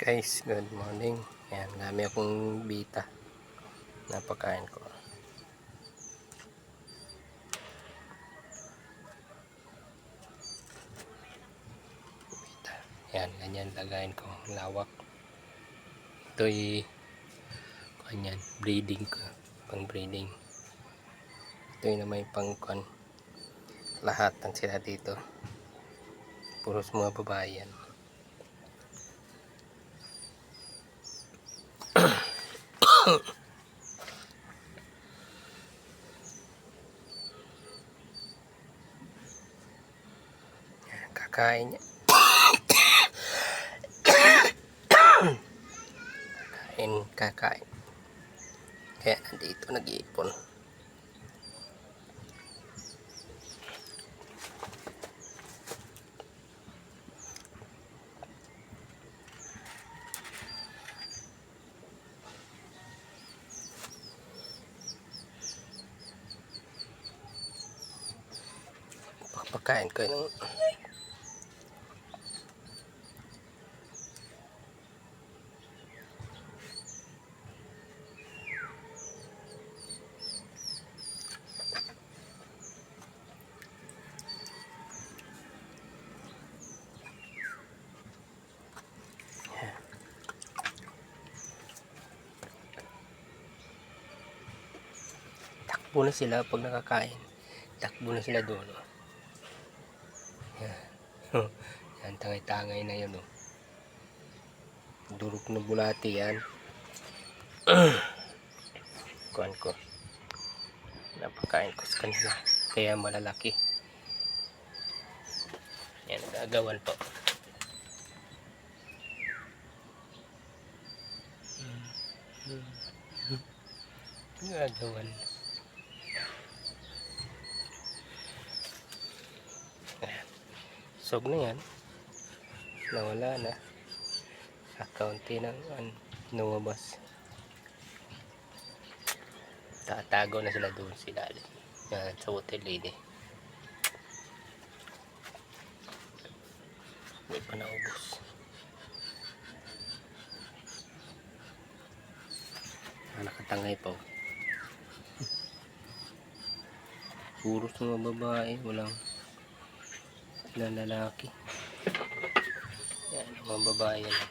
Guys, good morning. Ayan, dami akong bita na pagkain ko. Bita. Ayan, ganyan lagayin ko. Lawak. Ito'y ganyan, breeding ko. Pang breeding. Ito'y na may pangkon. Lahat ng sila dito. Puros mga babae yan. Kakain niya. Kakain. Kaya nandito nag-iipon. Pagkain ko ng takbo na sila pag nakakain. Takbo na sila doon. Yan, tangay-tangay na yun. Durog na bulati yan. Kuhan ko. Napakain ko sa kanila. Kaya malalaki. Yan, nagagawan po. Nagagawan. Sog na yan. Nawala na. Kaunti ng lumabas. Tatago na sila doon sila sa hotel lady. Hindi pa naubos. Nakatangay pa. Puros mga babae, walang lalaki. Yan, mga babae yan.